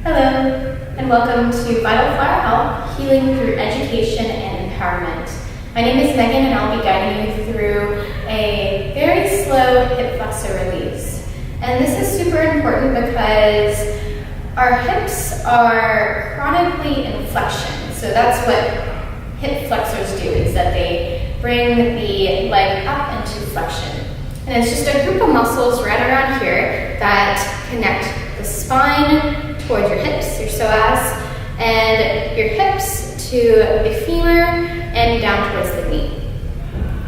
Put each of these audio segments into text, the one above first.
Hello, and welcome to Vital Flower Health, Healing Through Education and Empowerment. My name is Megan, and I'll be guiding you through a very slow hip flexor release. And this is super important because our hips are chronically in flexion. So that's what hip flexors do, is that they bring the leg up into flexion. And it's just a group of muscles right around here that connect the spine towards your hips, your psoas, and your hips to the femur and down towards the knee.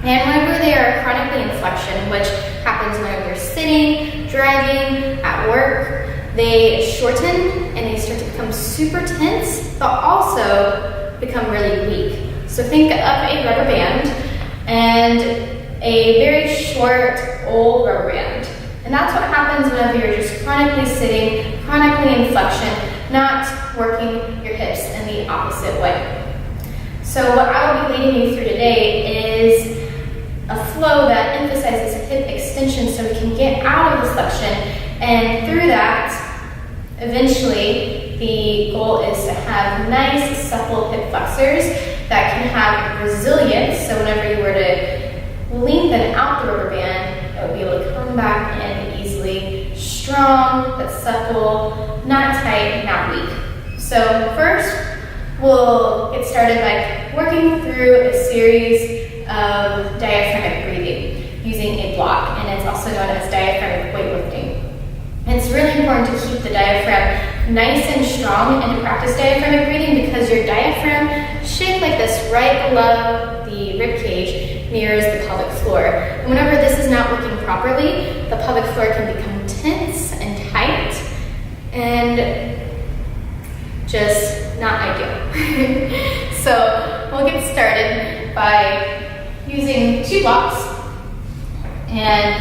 And whenever they are chronically in flexion, which happens whenever you're sitting, driving, at work, they shorten and they start to become super tense, but also become really weak. So think of a rubber band and a very short, old rubber band. And that's what happens whenever you're just chronically sitting, chronically in flexion, not working your hips in the opposite way. So what I will be leading you through today is a flow that emphasizes hip extension so we can get out of the flexion, and through that, eventually, the goal is to have nice, supple hip flexors that can have resilience, so whenever you were to lengthen out the rubber band, it would be able to come back in easily, strong but supple, not tight, not weak. So first, we'll get started by working through a series of diaphragmatic breathing using a block, and it's also known as diaphragmatic weightlifting. And it's really important to keep the diaphragm nice and strong and to practice diaphragmatic breathing because your diaphragm, shaped like this right below the rib cage, mirrors the pelvic floor. And whenever this is not working properly, the pelvic floor can become tense and tight and just not ideal. So we'll get started by using two blocks and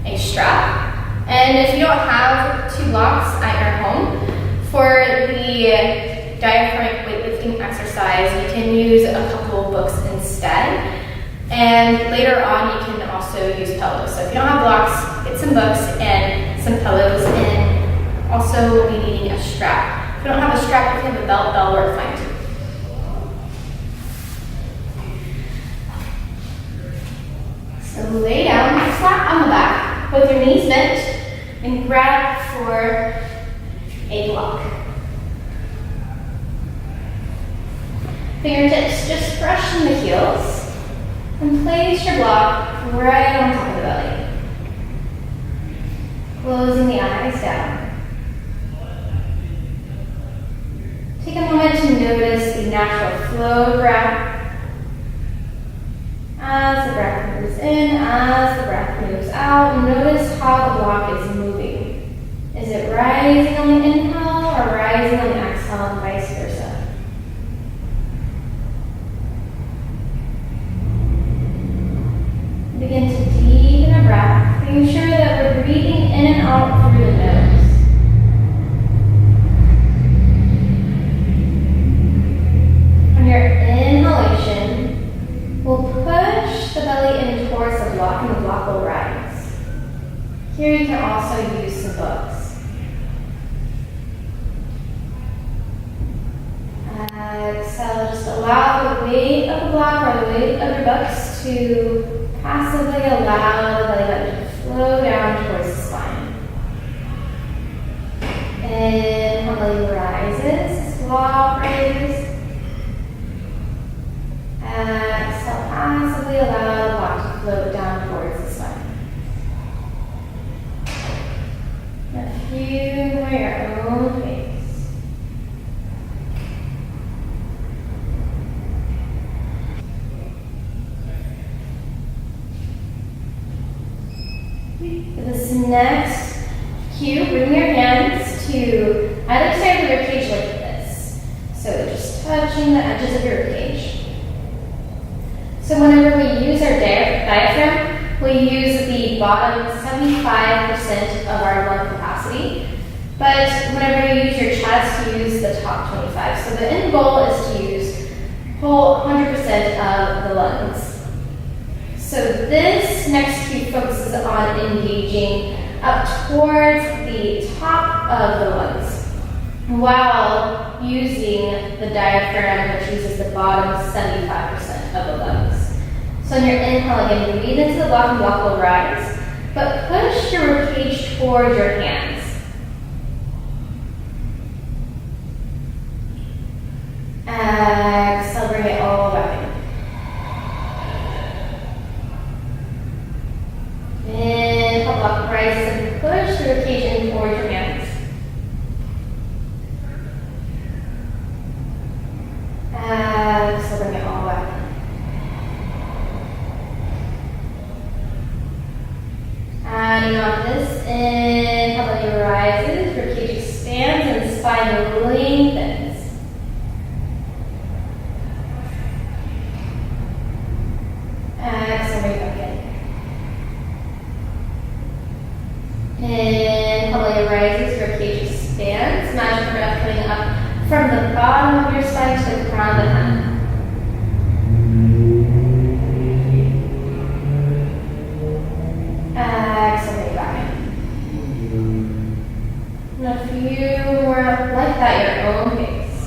a strap. And if you don't have two blocks at your home, for the diaphragmatic weightlifting exercise, you can use a couple of books instead. And later on, you can also use pillows. So if you don't have blocks, get some books and some pillows, and also we'll be needing a strap. If you don't have a strap, if you have a belt, that'll work fine too. So lay down flat on the back with your knees bent and grab for a block. Fingertips just brush in the heels. And place your block right on top of the belly. Closing the eyes down. Take a moment to notice the natural flow of breath. As the breath moves in, as the breath moves out, notice how the block is moving. Is it rising on the inhale or rising on the exhale, and vice versa? Begin to deepen our breath, making sure that we're breathing in and out through the nose. On your inhalation, we'll push the belly in towards the block, and the block will rise. Here you can also use some books. Exhale, just allow the weight of the block or the weight of your books to passively allow the belly button to flow down towards the spine. Inhale, belly rises, block raises. Exhale, passively allow the block to float down towards the spine. A few more your own pace. This next cue, bring your hands to either side of the ribcage like this. So just touching the edges of your ribcage. So whenever we use our diaphragm, we use the bottom 75% of our lung capacity. But whenever you use your chest, use the top 25. So the end goal is to use whole 100% of the lungs. So this next cue focuses on engaging up towards the top of the lungs. while using the diaphragm, which uses the bottom 75% of the lungs. So on your inhale, again, breathe into the block and block will rise, but push your ribcage toward your hands. Exhale, bring it all back in. Inhale, block rises and push your ribcage in toward your hands. Exhale, bring it all back in. Adding on this, inhale, belly rises, ribcage expands, and spine lengthens. Exhale, bring it back in. Inhale, belly rises, ribcage expands. Imagine breath coming up from the bottom of your spine to the crown of the head. Exhale, bring it back in. And a few more like that, your own pace.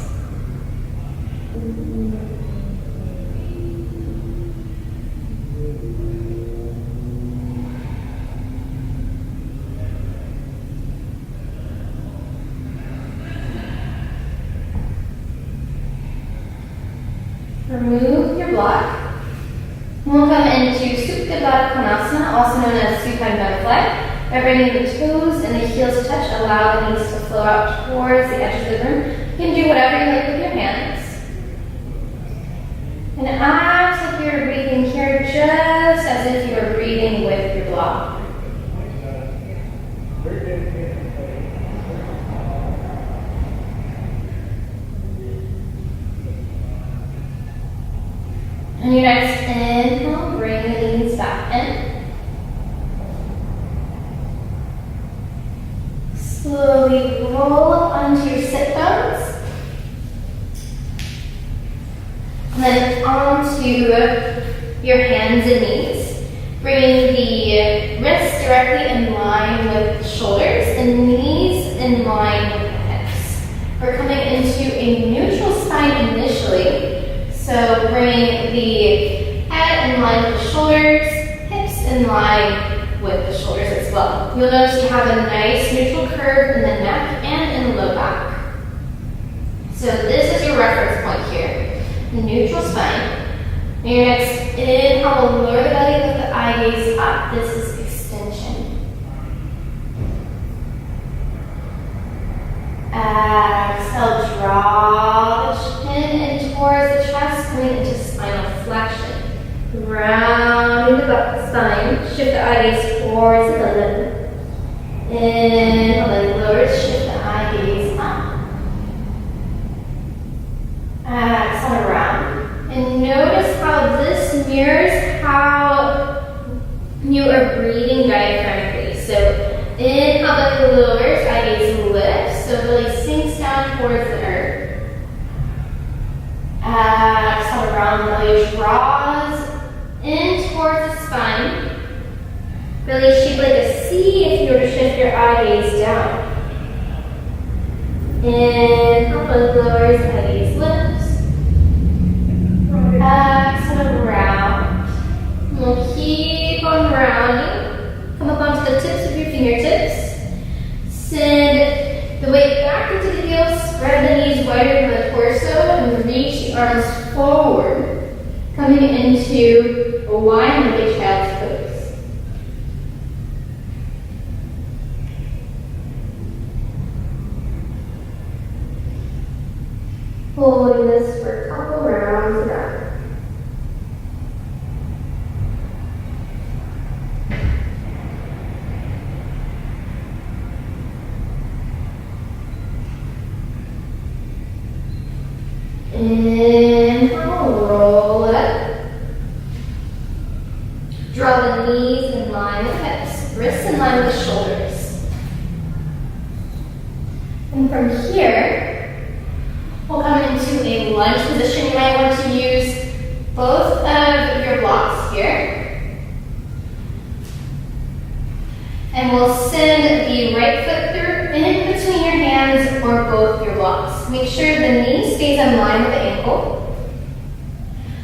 Remove your block. We'll come into Supine Butterfly, also known as Supine Butterfly. By bringing the toes and the heels touch, allow the knees to flow out towards the edge of the room. You can do whatever you like with your hands. And act like you're breathing here just as if you were breathing with your block. On your next inhale, bring the knees back in. Slowly roll up onto your sit bones. And then onto your hands and knees. Bringing the wrists directly in line with the shoulders and knees in line with the hips. We're coming into a neutral spine initially. So bring the head in line with the shoulders, hips in line with the shoulders as well. You'll notice you have a nice neutral curve in the neck and in the low back. So this is your reference point here, the neutral spine. And your next inhale, lower the belly, lift the eye gaze up. This is extension. Exhale, draw the chin in towards the chest, coming into spinal flexion. Rounding the spine, shift the eye gaze towards the lip. Inhale, then lower, shift the eye gaze up. Exhale, around. And notice how this mirrors how you are breathing diaphragmatically. So inhale, belly lowers, eye gaze lifts, so belly sinks down towards the earth. Exhale, around, belly draws in towards the spine. Belly shaped like a C if you were to shift your eye gaze down. Inhale, belly lowers, eye gaze lifts. Exhale, round. We'll keep on rounding. Come up onto the tips of your fingertips. Send the weight back into the heels. Spread the knees wider than the torso and reach the arms forward. Coming into a wide-legged child's pose. Holding this for a couple rounds back. Inhale, roll it up. Draw the knees in line with hips, wrists in line with the shoulders. And from here, we'll come into a lunge position. You might want to use both of your blocks here. And we'll send the right foot through in between your hands. hands or both your blocks. Make sure the knee stays in line with the ankle.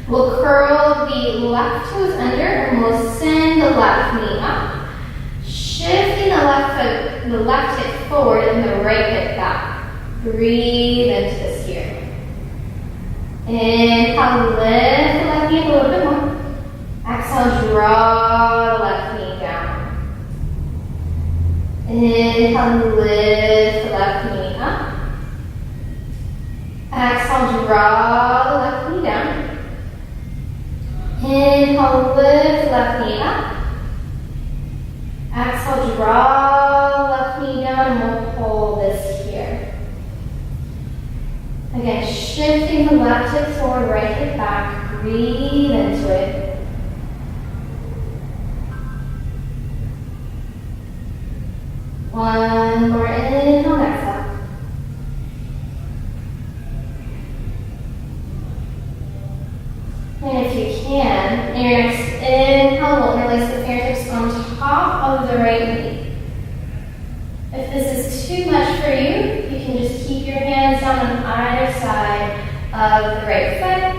We'll curl the left toes under and we'll send the left knee up. Shifting the left hip forward and the right hip back. Breathe into this here. Inhale, lift the left knee up a little bit more. Exhale, draw the left knee down. Inhale, lift the left knee up. Exhale, draw the left knee down. Inhale, lift the left knee up. Exhale, draw the left knee down and we'll hold this here. Again, shifting the left hip forward, right hip back. Breathe into it. One more inhale, exhale. And if you can, in your next inhale, we'll interlace the fingertips on top of the right knee. If this is too much for you, you can just keep your hands down on either side of the right foot.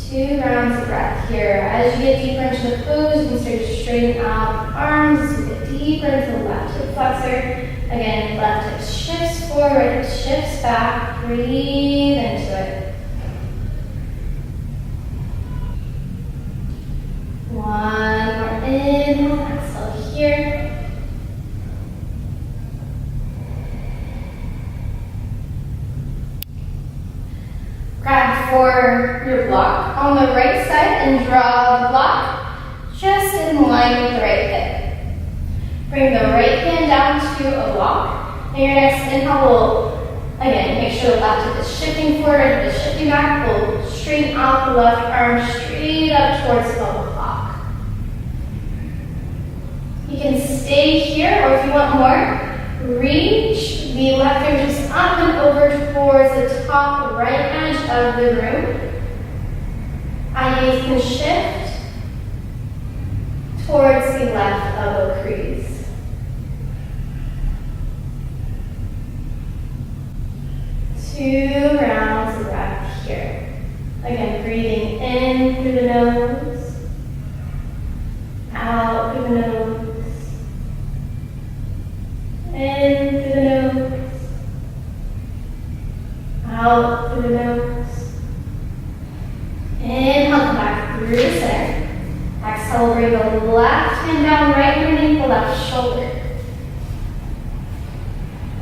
2 rounds of breath here. As you get deeper into the pose, you can start to straighten out the arms as you get deeper into the left hip flexor. Again, left hip shifts forward, right hip shifts back. Breathe into it. One more inhale, exhale here. Grab for your block on the right side and draw the block just in line with the right hip. Bring the right hand down to a block. And your next inhale will, again, make sure the left hip is shifting forward, right hip is shifting back. We'll straighten out the left arm straight up towards 12 o'clock. You can stay here, or if you want more, reach the left fingertips up and over towards the top right edge of the room. Eyes can shift towards the left elbow crease. Two rounds of breath here. Again, breathing in through the nose, out through the nose. In through the nose, out through the nose. Inhale, come back through the center. Exhale, bring the left hand down right underneath the left shoulder.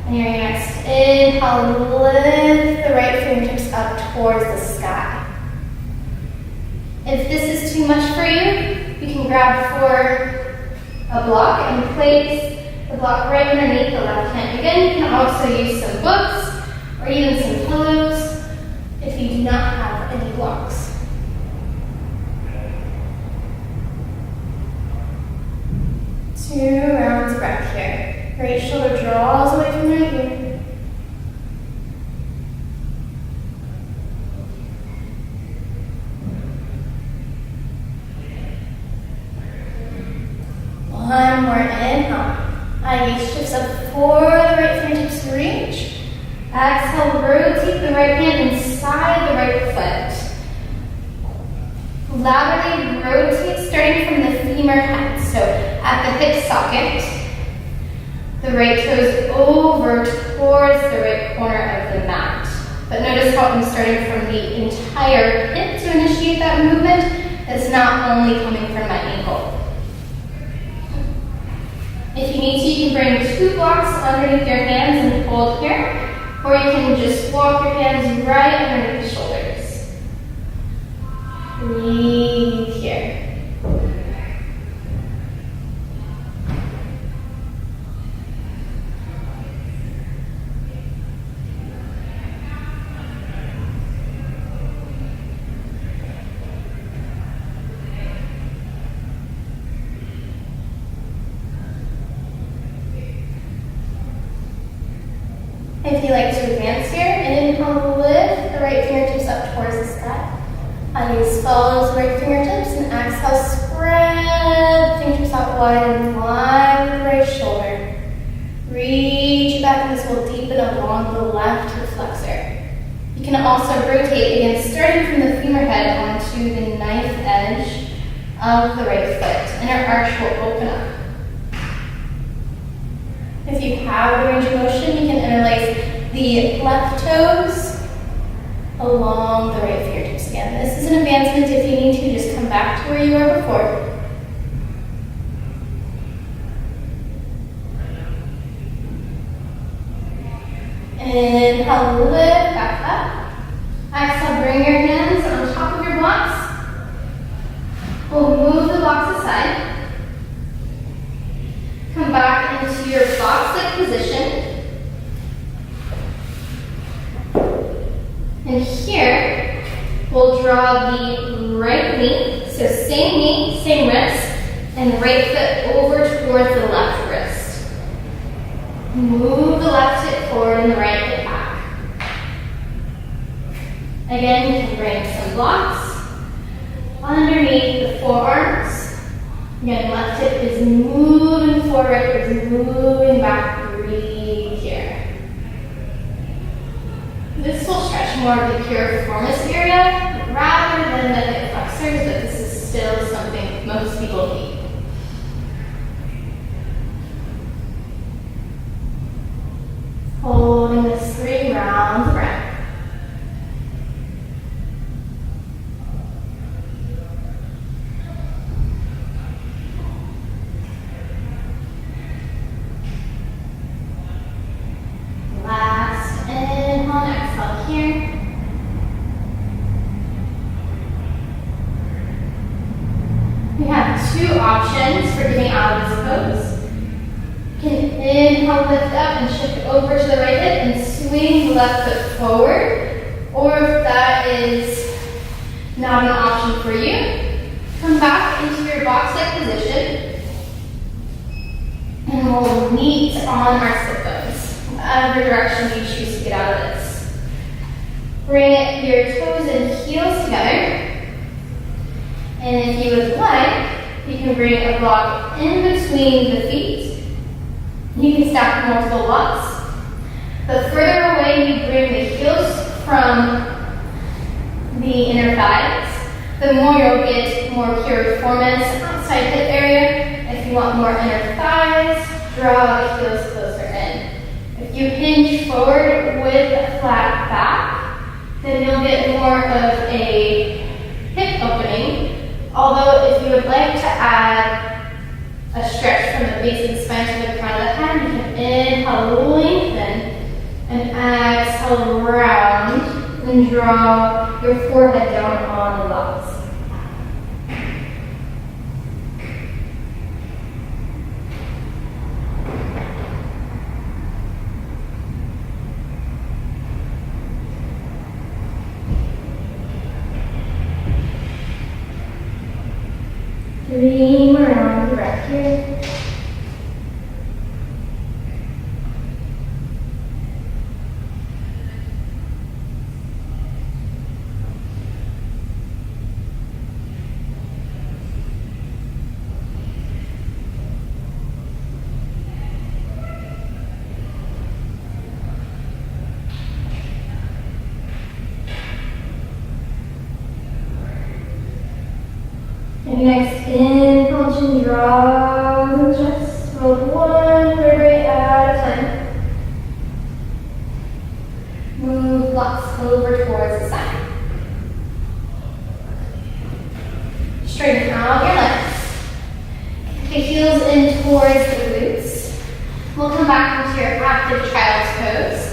And your next inhale, lift the right fingertips up towards the sky. If this is too much for you, you can grab for a block and place the block right underneath the left hand. Again, you can also use some books or even some pillows if you do not have any blocks. Two rounds of breath here. Right shoulder draws away from the right ear. One more inhale. Gaze shifts up for the right fingertips to reach. Exhale, rotate the right hand inside the right foot. Laterally rotate starting from the femur head. So at the hip socket, the right toes over towards the right corner of the mat. But notice how I'm starting from the entire hip to initiate that movement. It's not only coming from my ankle. If you need to, you can bring 2 blocks underneath your hands and hold here, or you can just walk your hands right underneath the shoulders. Breathe here. If you like to advance here, inhale, lift the right fingertips up towards the sky. Gaze follows the right fingertips and exhale, spread the fingertips out wide and line with the right shoulder. engage back, and this will deepen along the left hip flexor. You can also rotate again, starting from the femur head onto the knife edge of the right foot, and our arch will open up. If you have the range of motion, you can interlace the left toes along the right fingertips again. This is an advancement. If you need to, just come back to where you were before. Inhale, lift back up. Exhale, bring your hands on top of your blocks. We'll move the blocks aside. Come back into your box-like position. And here, we'll draw the right knee. So same knee, same wrist, and right foot over towards the left wrist. Move the left hip forward and the right hip back. Again, you can bring some blocks underneath the forearms. Again, left hip is moving forward, is moving back. Breathe here. This will stretch more of the piriformis area rather than the hip flexors, but this is still something most people need. Holding this 3 rounds of breath. Last inhale and exhale here. We have 2 options for getting out of this pose. You can inhale, lift up, and shift over to the right hip and swing the left foot forward. Or if that is not an option for you, come back into your box-like position and we'll meet on our sit bones. Whatever direction you choose to get out of this. Bring your toes and heels together. And if you would like, you can bring a block in between the feet. You can stack multiple blocks. The further away you bring the heels from the inner thighs, the more you'll get more piriformis outside hip area. If you want more inner thighs, draw the heels closer in. If you hinge forward with a flat back, then you'll get more of a hip opening. Although if you would like to add a stretch from the base of the spine to the crown of the head, you can inhale, lengthen, and exhale, round, and draw your forehead down on the blocks. Dream around the breath here. And next, inhale and draw the chest. Hold one vertebrae at a time. Move blocks over towards the side. Straighten out your legs. Kick the heels in towards the glutes. We'll come back into your active child's pose.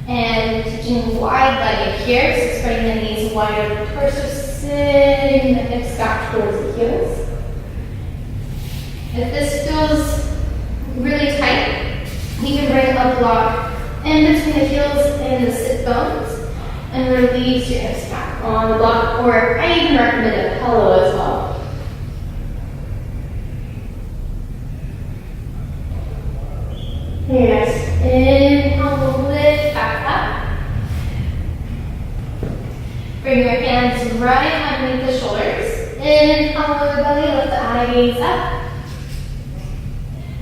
And teaching wide-legged here, so spreading the knees wide over the torso, sitting the hips back towards the heels. If this feels really tight, you can bring a block in between the heels and the sit bones and release your hips back on the block, or I even recommend a pillow as well. Here, next, inhale, lift back up. Bring your hands right underneath the shoulders. Inhale, lower belly, lift the eyes up.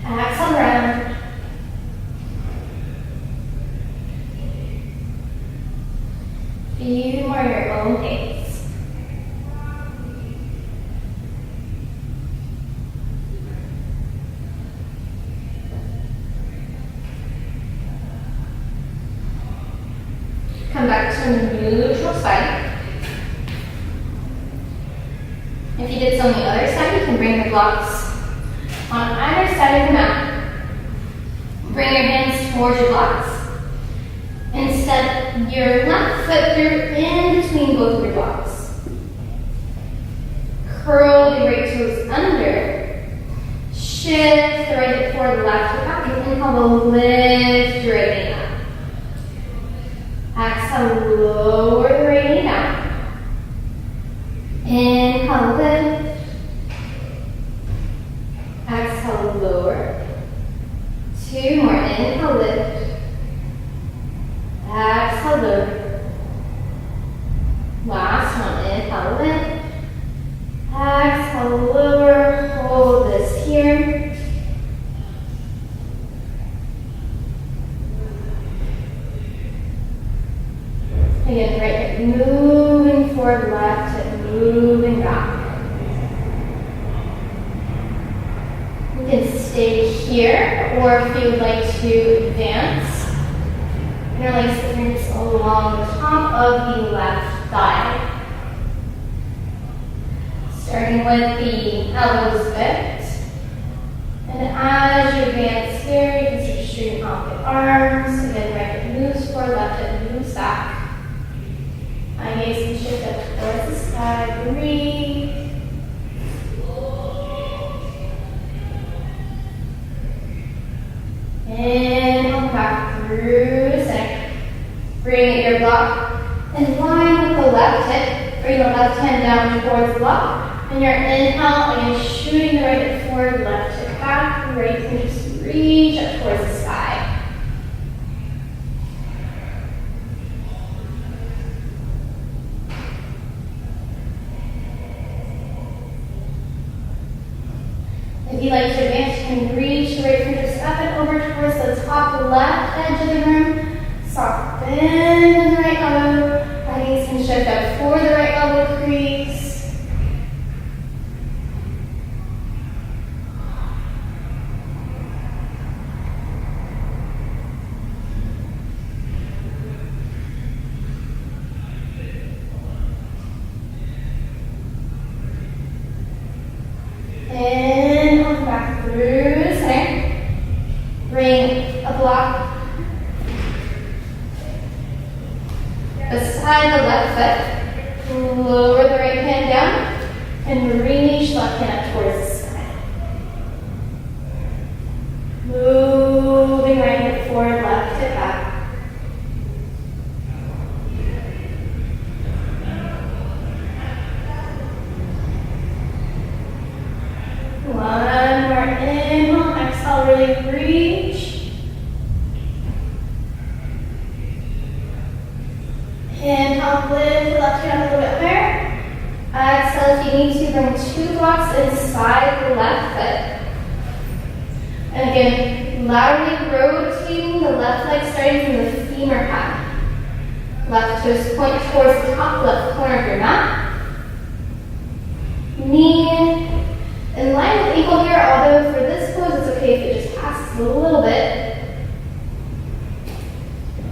Exhale, round. few more at your own pace. Come back to neutral spine. If you did so on the other side, you can bring your blocks on either side of the mat. Bring your hands towards your blocks. And step your left foot through in between both of your blocks. Curl your right toes under. Shift the right hip forward, left hip back, and inhale, lift your right knee up. Exhale, lower the right knee down. Inhale, lift. Exhale, lower. Two more. Inhale, lift. Exhale, lower. Last one. Inhale, lift. Exhale, lower. Hold this here. Again, right hip moving forward, left hip moving back. You can stay here, or if you would like to advance, interlace the fingers along the top of the left thigh. Starting with the elbows bent. And as you advance here, you can start straighten off the arms. Again, right hip moves forward, left hip moves back. I gaze can shift up towards the sky. Breathe. Inhale back through the center. Bring your block in line with the left hip. Bring the left hand down towards the block. And your inhale, again, shooting the right hip forward, left hip back. Right can just reach up towards the sky. If you'd like to advance, you can reach the right fingertips up and over towards the top left edge of the room. Soft bend in the right elbow. Gaze can shift up for the right elbow crease. Inhale back through the center. Bring a block beside the left foot. Lower the right hand down and reach left hand up towards the sky. Moving right hip forward, left hip back. One more inhale, exhale, really reach. Inhale, lift the left hand a little bit higher. Exhale, if you need to, bring two blocks inside the left foot. And again, laterally rotating the left leg starting from the femur pad. Left toes point towards the top left corner of your mat. Knee in line with ankle here, although for this pose it's okay if it just passes a little bit.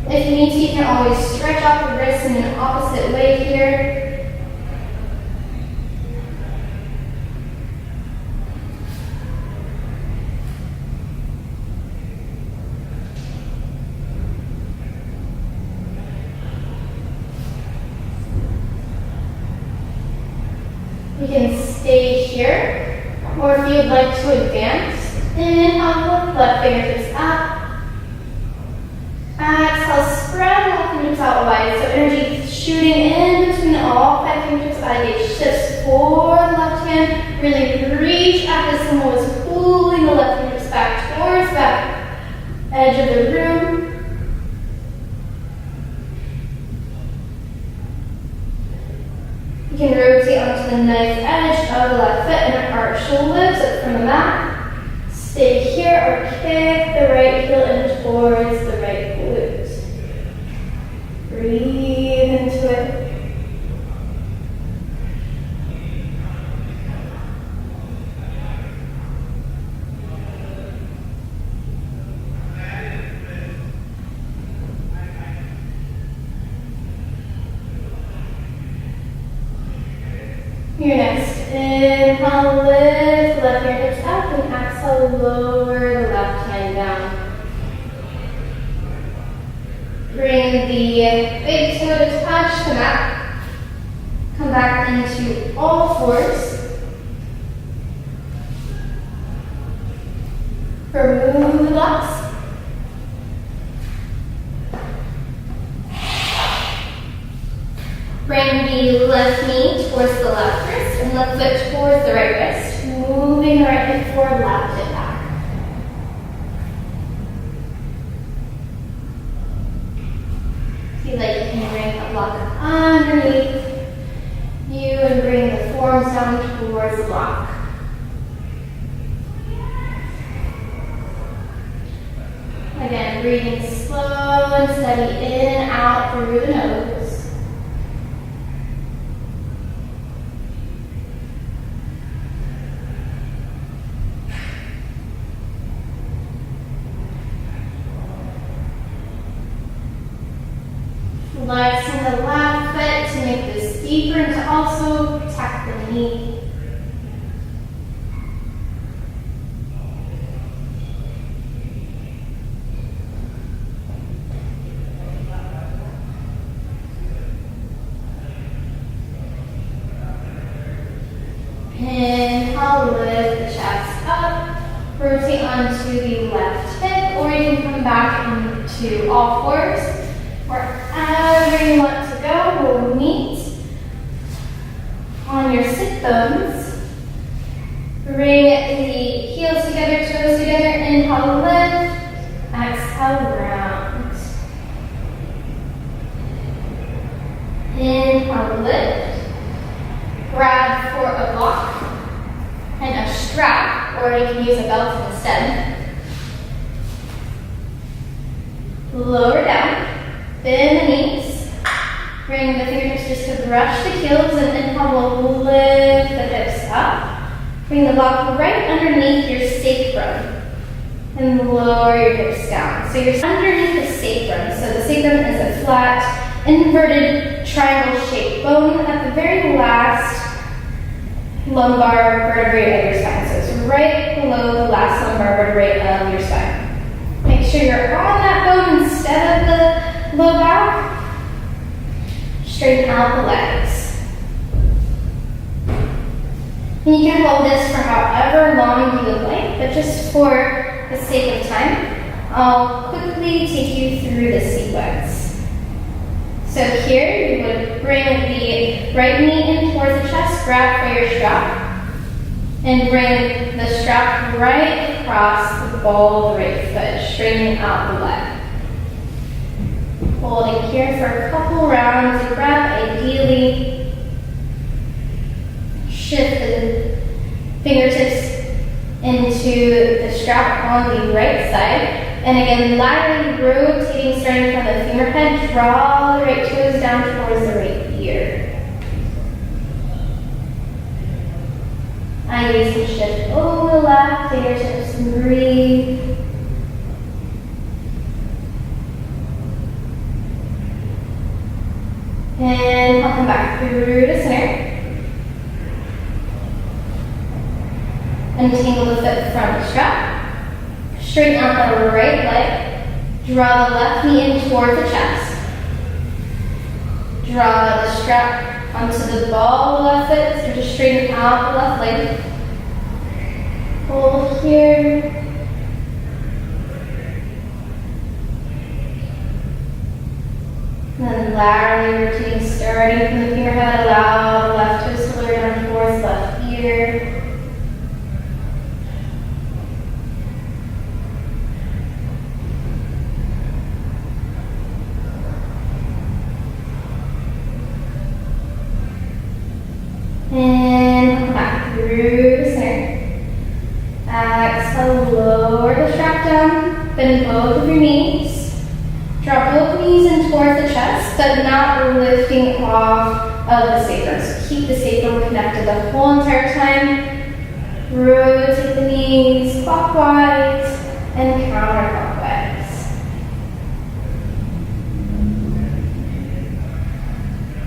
If you need to, you can always stretch out the wrists in an opposite way here. You can stay here. Or if you'd like to advance, inhale, lift left fingertips up. Exhale, spread left fingertips out wide. So energy shooting in between all five fingertips. Gaze shifts for the left hand. Really reach out as someone was pulling the left fingertips back towards the back edge of the room. You can rotate onto the knife edge of the left foot and arch the lips up from the mat. Stay here or kick the right heel in towards the right glute. Breathe into it. Inhale, lift the left fingertips up, and exhale, lower the left hand down. Bring the big toe to touch the mat. Come back into all fours. Remove the blocks. Bring the left knee towards the left wrist and left foot towards the right wrist. Moving the right hip forward, left hip back. Feel like you can bring a block underneath you and bring the forearms down towards the block. Again, breathing slow and steady in and out through the nose. Flexing the left foot to make this deeper and to also protect the knee. Inhale, lift the chest up. Rotate onto the left hip, or you can come back into all fours. Wherever you want to go, we'll meet on your sit bones. Bring the heels together, toes together. Inhale, lift. Exhale, round. Inhale, lift. Grab for a block and a strap, or you can use a belt instead. Lower down. Bend the knees. Bring the fingertips just to brush the heels, and inhale, we'll lift the hips up. Bring the block right underneath your sacrum and lower your hips down. So you're underneath the sacrum. So the sacrum is a flat, inverted, triangle-shaped bone at the very last lumbar vertebrae of your spine. So it's right below the last lumbar vertebrae of your spine. Make sure you're on that bone instead of the low back. Straighten out the legs. And you can hold this for however long you would like, but just for the sake of time, I'll quickly take you through the sequence. So here you would bring the right knee in towards the chest, grab for your strap, and bring the strap right across the ball of the right foot, straightening out the leg. Holding here for a couple rounds of breath, ideally. Shift the fingertips into the strap on the right side. And again, lightly rotating, starting from the femur head, draw the right toes down towards the right ear. Ideally, you shift over the left fingertips and breathe. And I'll come back through to center. Untangle the foot from the strap. Straighten out the right leg. Draw the left knee in toward the chest. Draw the strap onto the ball of the left foot. So just straighten out the left leg. Hold here. And then laterally rotating, starting from the femur head, allow the left toes to lower down towards left ear. And come back through the center. Exhale, lower the strap down, bend both of your knees. Drop both knees in towards the chest, but not lifting off of the sacrum. So keep the sacrum connected the whole entire time. Rotate the knees clockwise and counterclockwise.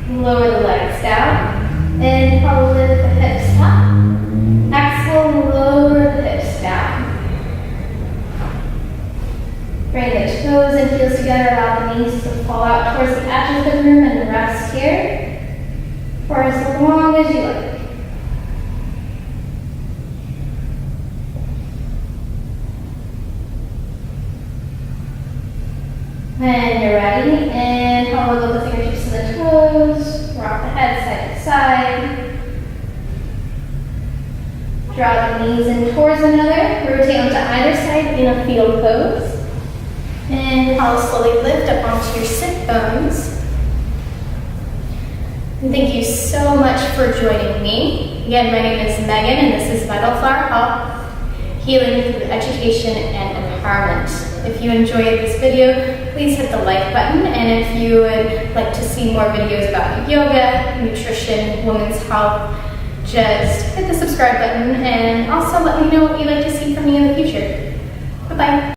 Lower the legs down. Inhale, lift the hips up. toes and heels together, allow the knees to fall out towards the edge of the room and rest here for as long as you like. When you're ready, inhale, wiggle the fingertips to the toes, rock the head side to side. Draw the knees in towards another, rotate onto either side in a field pose. Inhale, slowly lift up onto your sit bones. And thank you so much for joining me. Again, my name is Megan and this is Vital Flower Health, Healing Through Education and Empowerment. If you enjoyed this video, please hit the like button, and if you would like to see more videos about yoga, nutrition, women's health, just hit the subscribe button and also let me know what you'd like to see from me in the future. Bye-bye.